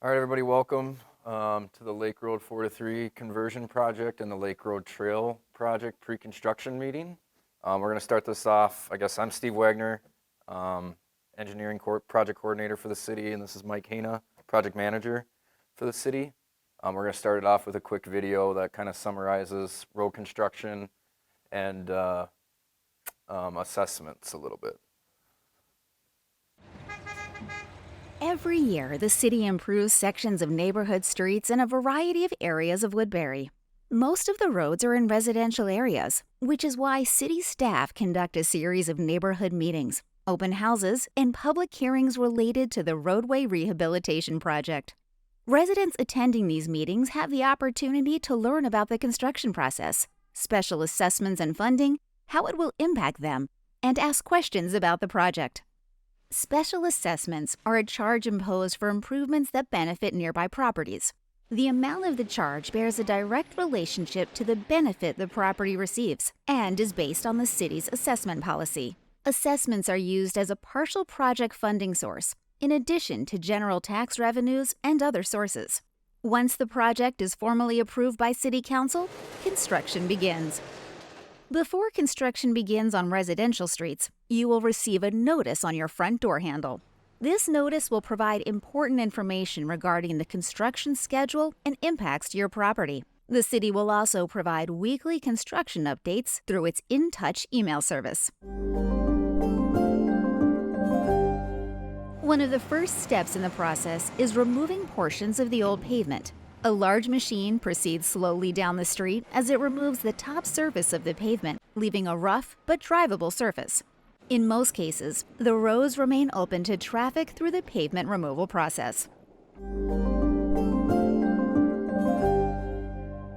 All right, everybody, welcome to the Lake Road 4 to 3 conversion project and the Lake Road Trail project pre-construction meeting. We're going to start this off. I guess I'm Steve Wagner, engineering project coordinator for the city, and this is Mike Hana, project manager for the city. We're going to start it off with a quick video that kind of summarizes road construction and assessments a little bit. Every year, the city improves sections of neighborhood streets in a variety of areas of Woodbury. Most of the roads are in residential areas, which is why city staff conduct a series of neighborhood meetings, open houses, and public hearings related to the roadway rehabilitation project. Residents attending these meetings have the opportunity to learn about the construction process, special assessments and funding, how it will impact them, and ask questions about the project. Special assessments are a charge imposed for improvements that benefit nearby properties. The amount of the charge bears a direct relationship to the benefit the property receives and is based on the city's assessment policy. Assessments are used as a partial project funding source, in addition to general tax revenues and other sources. Once the project is formally approved by City Council, construction begins. Before construction begins on residential streets, you will receive a notice on your front door handle. This notice will provide important information regarding the construction schedule and impacts to your property. The city will also provide weekly construction updates through its In Touch email service. One of the first steps in the process is removing portions of the old pavement. A large machine proceeds slowly down the street as it removes the top surface of the pavement, leaving a rough but drivable surface. In most cases, the roads remain open to traffic through the pavement removal process.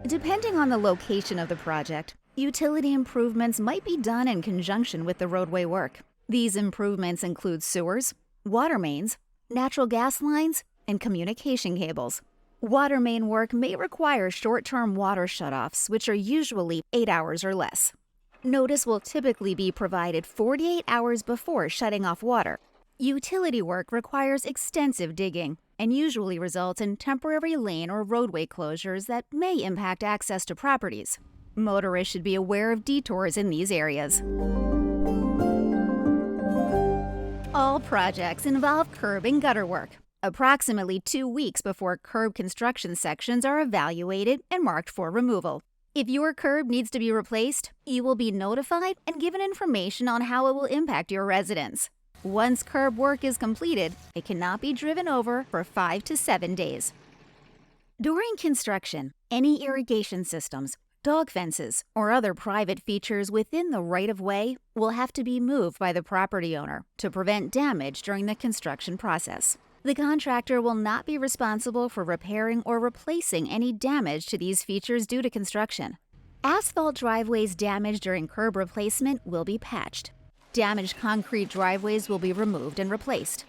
Depending on the location of the project, utility improvements might be done in conjunction with the roadway work. These improvements include sewers, water mains, natural gas lines, and communication cables. Water main work may require short-term water shutoffs, which are usually 8 hours or less. Notice will typically be provided 48 hours before shutting off water. Utility work requires extensive digging and usually results in temporary lane or roadway closures that may impact access to properties. Motorists should be aware of detours in these areas. All projects involve curb and gutter work. Approximately 2 weeks before curb construction sections are evaluated and marked for removal. If your curb needs to be replaced, you will be notified and given information on how it will impact your residents. Once curb work is completed, it cannot be driven over for 5 to 7 days. During construction, any irrigation systems, dog fences, or other private features within the right-of-way will have to be moved by the property owner to prevent damage during the construction process. The contractor will not be responsible for repairing or replacing any damage to these features due to construction. Asphalt driveways damaged during curb replacement will be patched. Damaged concrete driveways will be removed and replaced.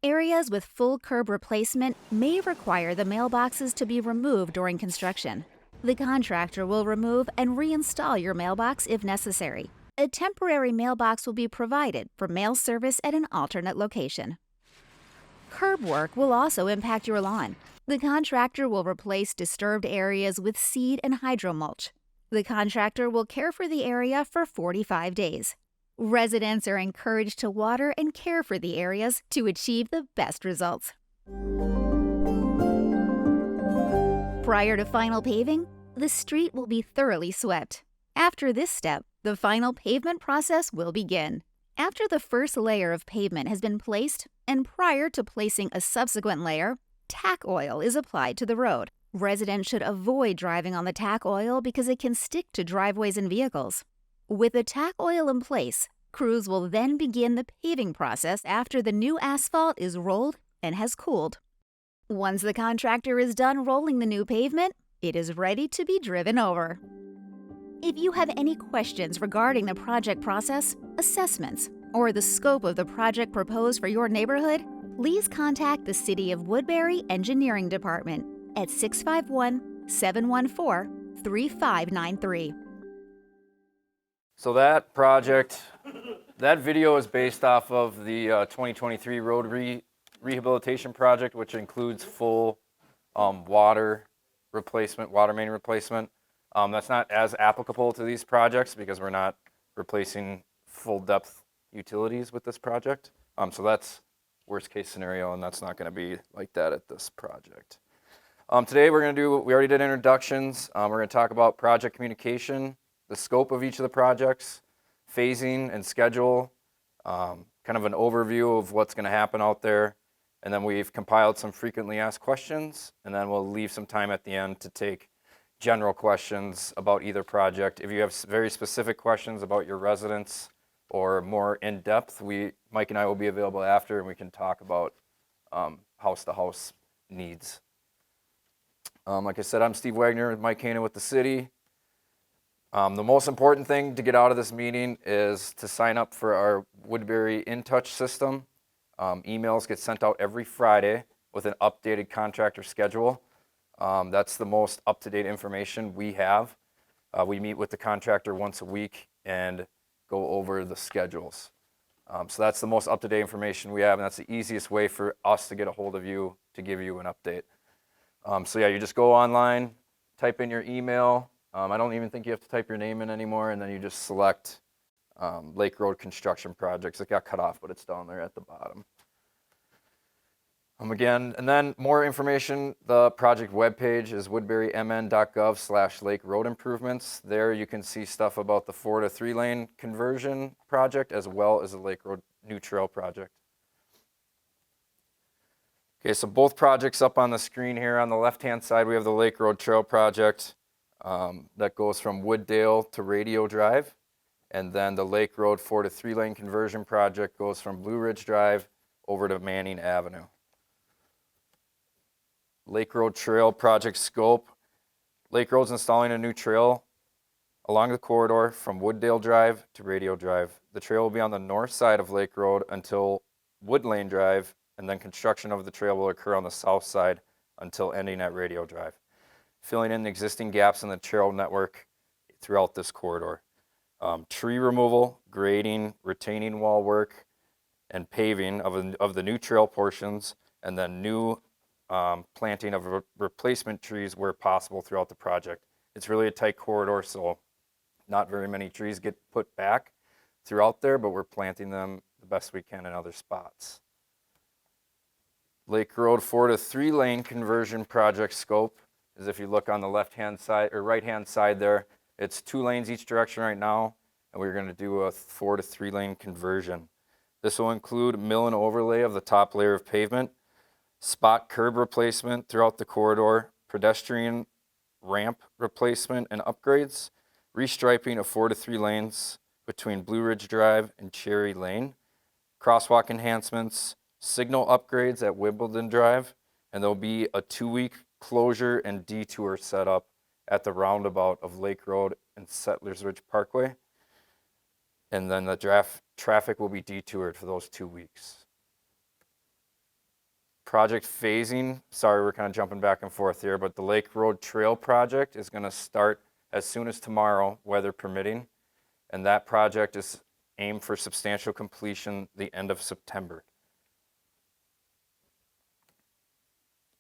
Areas with full curb replacement may require the mailboxes to be removed during construction. The contractor will remove and reinstall your mailbox if necessary. A temporary mailbox will be provided for mail service at an alternate location. Curb work will also impact your lawn. The contractor will replace disturbed areas with seed and hydromulch. The contractor will care for the area for 45 days. Residents are encouraged to water and care for the areas to achieve the best results. Prior to final paving, the street will be thoroughly swept. After this step, the final pavement process will begin. After the first layer of pavement has been placed, and prior to placing a subsequent layer, tack oil is applied to the road. Residents should avoid driving on the tack oil because it can stick to driveways and vehicles. With the tack oil in place, crews will then begin the paving process after the new asphalt is rolled and has cooled. Once the contractor is done rolling the new pavement, it is ready to be driven over. If you have any questions regarding the project process, assessments, or the scope of the project proposed for your neighborhood, please contact the City of Woodbury Engineering Department at 651-714-3593. So that project, that video is based off of the 2023 road rehabilitation project, which includes full water replacement, water main replacement. That's not as applicable to these projects because we're not replacing full depth utilities with this project. So that's worst case scenario, and that's not going to be like that at this project. Today we already did introductions. We're going to talk about project communication, the scope of each of the projects, phasing and schedule, kind of an overview of what's going to happen out there. And then we've compiled some frequently asked questions, and then we'll leave some time at the end to take general questions about either project. If you have very specific questions about your residents or more in-depth, Mike and I will be available after, and we can talk about house-to-house needs. Like I said, I'm Steve Wagner with Mike Hannon with the city. The most important thing to get out of this meeting is to sign up for our Woodbury InTouch system. Emails get sent out every Friday with an updated contractor schedule. That's the most up-to-date information we have. We meet with the contractor once a week and go over the schedules. So that's the most up-to-date information we have, and that's the easiest way for us to get a hold of you to give you an update. So yeah, you just go online, type in your email. I don't even think you have to type your name in anymore, and then you just select Lake Road construction projects. It got cut off, but it's down there at the bottom. Again, and then more information, the project webpage is woodburymn.gov/Lake Road Improvements. There you can see stuff about the 4 to 3 lane conversion project as well as the Lake Road New Trail project. Okay, so both projects up on the screen here. On the left-hand side, we have the Lake Road Trail project that goes from Wooddale to Radio Drive. And then the Lake Road 4 to 3 lane conversion project goes from Blue Ridge Drive over to Manning Avenue. Lake Road Trail project scope. Lake Road's installing a new trail along the corridor from Wooddale Drive to Radio Drive. The trail will be on the north side of Lake Road until Wood Lane Drive, and then construction of the trail will occur on the south side until ending at Radio Drive, filling in the existing gaps in the trail network throughout this corridor. Tree removal, grading, retaining wall work, and paving of the new trail portions, and then new planting of replacement trees where possible throughout the project. It's really a tight corridor, so not very many trees get put back throughout there, but we're planting them the best we can in other spots. Lake Road 4 to 3 lane conversion project scope is, if you look on the left-hand side or right-hand side there, it's 2 lanes each direction right now, and we're going to do a 4 to 3 lane conversion. This will include mill and overlay of the top layer of pavement, spot curb replacement throughout the corridor, pedestrian ramp replacement and upgrades, restriping of 4 to 3 lanes between Blue Ridge Drive and Cherry Lane, crosswalk enhancements, signal upgrades at Wimbledon Drive, and there'll be a 2-week closure and detour set up at the roundabout of Lake Road and Settlers Ridge Parkway. And then the traffic will be detoured for those 2 weeks. Project phasing, sorry, we're kind of jumping back and forth here, but the Lake Road Trail project is going to start as soon as tomorrow, weather permitting, and that project is aimed for substantial completion the end of September.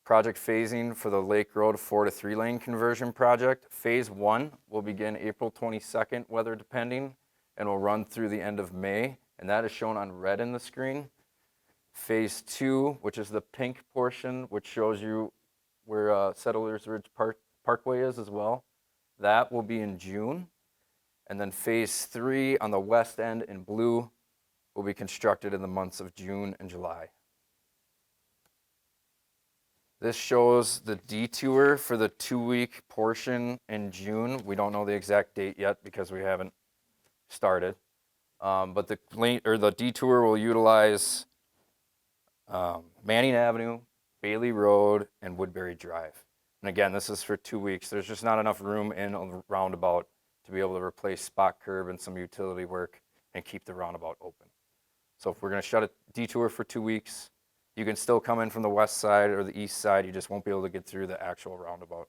Project phasing for the Lake Road 4 to 3 lane conversion project. Phase 1 will begin April 22nd, weather depending, and will run through the end of May, and that is shown on red in the screen. Phase 2, which is the pink portion, which shows you where Settlers Ridge Parkway is as well, that will be in June. And then Phase 3 on the west end in blue will be constructed in the months of June and July. This shows the detour for the 2-week portion in June. We don't know the exact date yet because we haven't started. But the detour will utilize Manning Avenue, Bailey Road, and Woodbury Drive. And again, this is for 2 weeks. There's just not enough room in a roundabout to be able to replace spot curb and some utility work and keep the roundabout open. So if we're going to shut a detour for 2 weeks, you can still come in from the west side or the east side. You just won't be able to get through the actual roundabout.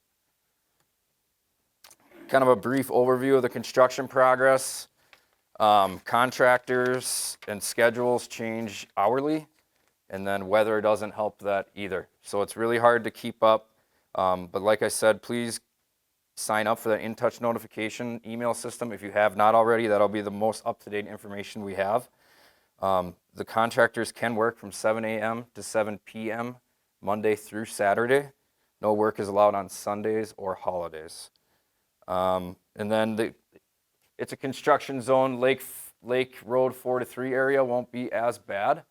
Kind of a brief overview of the construction progress. Contractors and schedules change hourly. and then weather doesn't help that either. So it's really hard to keep up. But like I said, please sign up for the InTouch notification email system. If you have not already, that'll be the most up-to-date information we have. The contractors can work from 7 a.m. to 7 p.m. Monday through Saturday. No work is allowed on Sundays or holidays. And then it's a construction zone. Lake Road 4 to 3 area won't be as bad.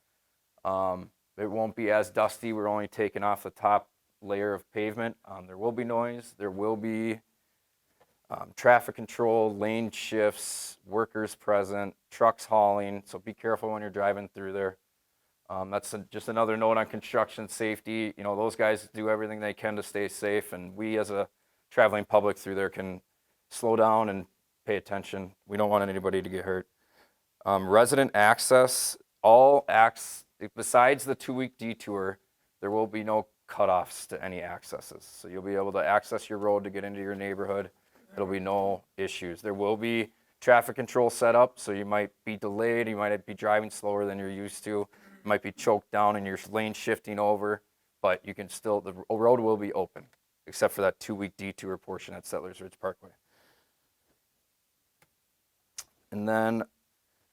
It won't be as dusty. We're only taking off the top layer of pavement. There will be noise. There will be traffic control, lane shifts, workers present, trucks hauling. So be careful when you're driving through there. That's just another note on construction safety. You know, those guys do everything they can to stay safe, and we as a traveling public through there can slow down and pay attention. We don't want anybody to get hurt. Resident access, besides the 2-week detour, there will be no cutoffs to any accesses. So you'll be able to access your road to get into your neighborhood. There'll be no issues. There will be traffic control set up, so you might be delayed, you might be driving slower than you're used to, you might be choked down and your lane shifting over, but you can still, the road will be open, except for that 2-week detour portion at Settlers Ridge Parkway. And then,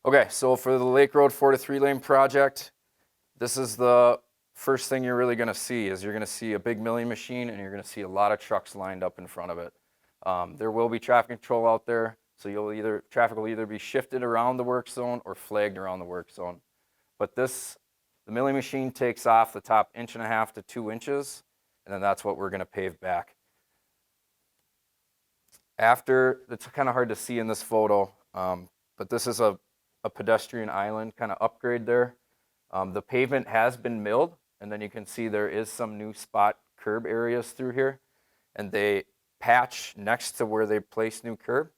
okay, so for the Lake Road 4 to 3 lane project, this is the first thing you're really gonna see, is you're gonna see a big milling machine and you're gonna see a lot of trucks lined up in front of it. There will be traffic control out there, so traffic will either be shifted around the work zone or flagged around the work zone. But the milling machine takes off the top 1.5 to 2 inches, and then that's what we're gonna pave back. It's kind of hard to see in this photo, but this is a pedestrian island kind of upgrade there. The pavement has been milled, and then you can see there is some new spot curb areas through here, and they patch next to where they place new curb.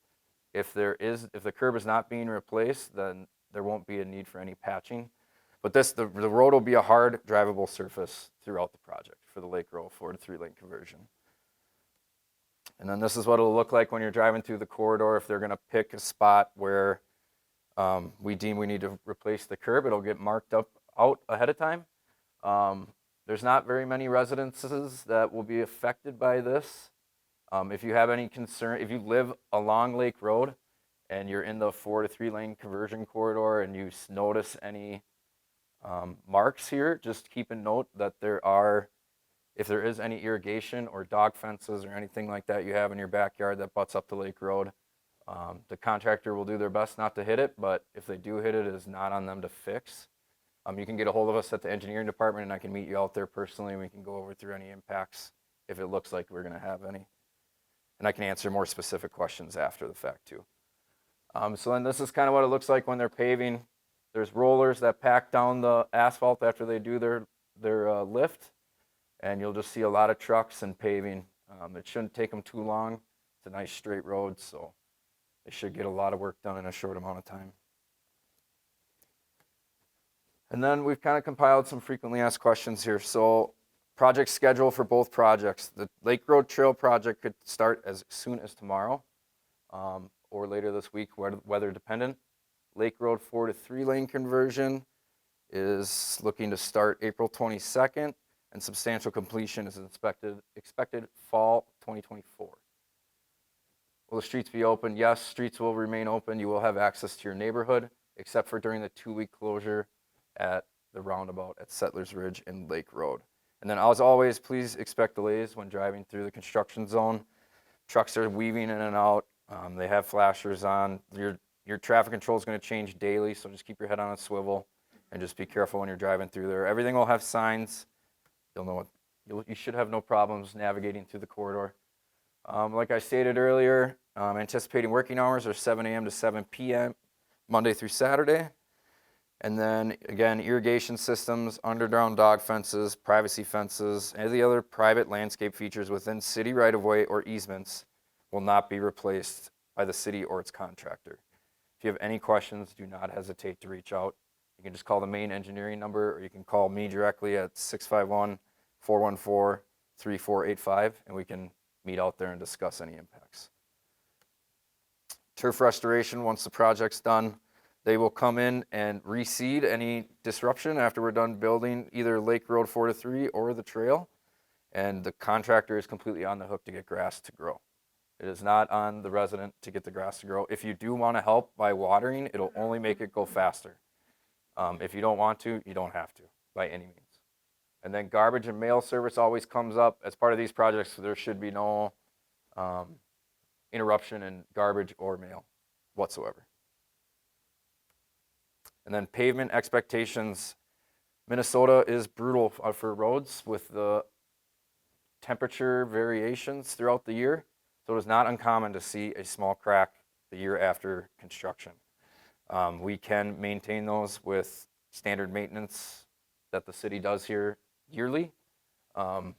If the curb is not being replaced, then there won't be a need for any patching. But the road will be a hard drivable surface throughout the project for the Lake Road 4 to 3 lane conversion. And then this is what it'll look like when you're driving through the corridor. If they're gonna pick a spot where we deem we need to replace the curb, it'll get marked out ahead of time. There's not very many residences that will be affected by this. If you have any concern, if you live along Lake Road and you're in the 4 to 3 lane conversion corridor and you notice any marks here, just keep a note that if there is any irrigation or dog fences or anything like that you have in your backyard that butts up to Lake Road, the contractor will do their best not to hit it, but if they do hit it, it is not on them to fix. You can get a hold of us at the engineering department and I can meet you out there personally and we can go over through any impacts if it looks like we're gonna have any. And I can answer more specific questions after the fact too. So then this is kind of what it looks like when they're paving. There's rollers that pack down the asphalt after they do their lift, and you'll just see a lot of trucks and paving. It shouldn't take them too long. It's a nice straight road, so they should get a lot of work done in a short amount of time. And then we've kind of compiled some frequently asked questions here. So project schedule for both projects. The Lake Road Trail project could start as soon as tomorrow or later this week, weather dependent. Lake Road 4 to 3 lane conversion is looking to start April 22nd, and substantial completion is expected fall 2024. Will the streets be open? Yes, streets will remain open. You will have access to your neighborhood, except for during the 2-week closure at the roundabout at Settlers Ridge and Lake Road. And then as always, please expect delays when driving through the construction zone. Trucks are weaving in and out. They have flashers on. Your traffic control is going to change daily, so just keep your head on a swivel and just be careful when you're driving through there. Everything will have signs. You'll know you should have no problems navigating through the corridor. Like I stated earlier, anticipating working hours are 7 a.m. to 7 p.m. Monday through Saturday. And then again, irrigation systems, underground dog fences, privacy fences, and the other private landscape features within city right-of-way or easements will not be replaced by the city or its contractor. If you have any questions, do not hesitate to reach out. You can just call the main engineering number, or you can call me directly at 651-414-3485, and we can meet out there and discuss any impacts. Turf restoration, once the project's done, They will come in and reseed any disruption after we're done building either Lake Road 4 to 3 or the trail. And the contractor is completely on the hook to get grass to grow. It is not on the resident to get the grass to grow. If you do want to help by watering, it'll only make it go faster. If you don't want to, you don't have to by any means. And then garbage and mail service always comes up as part of these projects, so there should be no interruption in garbage or mail whatsoever. And then pavement expectations. Minnesota is brutal for roads with the temperature variations throughout the year. So it is not uncommon to see a small crack the year after construction. We can maintain those with standard maintenance that the city does here yearly. But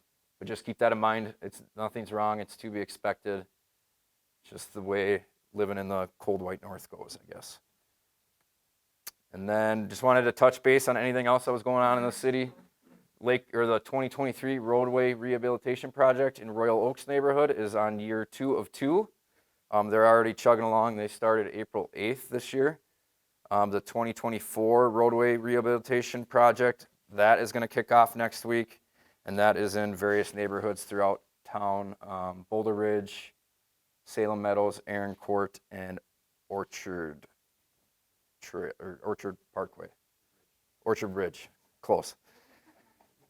just keep that in mind. Nothing's wrong. It's to be expected. Just the way living in the cold white north goes, I guess. And then just wanted to touch base on anything else that was going on in the city. The 2023 roadway rehabilitation project in Royal Oaks neighborhood is on year 2 of 2. They're already chugging along. They started April 8th this year. The 2024 roadway rehabilitation project, that is going to kick off next week, and that is in various neighborhoods throughout town, Boulder Ridge, Salem Meadows, Aaron Court, and Orchard Parkway. Orchard Ridge, close.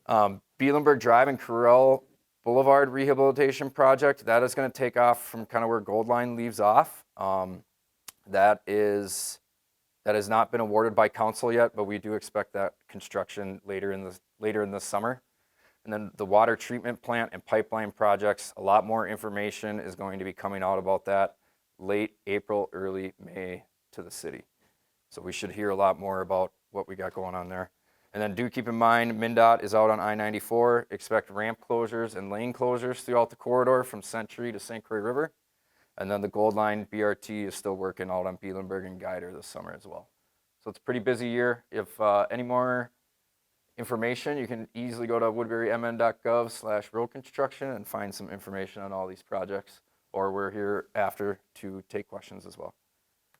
Bielenberg Drive and Corral Boulevard rehabilitation project, that is going to take off from kind of where Gold Line leaves off. That has not been awarded by council yet, but we do expect that construction later in the summer. And then the water treatment plant and pipeline projects, a lot more information is going to be coming out about that late April, early May to the city. So we should hear a lot more about what we got going on there. And then do keep in mind, MnDOT is out on I-94. Expect ramp closures and lane closures throughout the corridor from Century to St. Croix River. And then the Gold Line BRT is still working out on Bielenberg and Guider this summer as well. So it's a pretty busy year. If any more information, you can easily go to woodburymn.gov/road construction and find some information on all these projects. Or we're here after to take questions as well.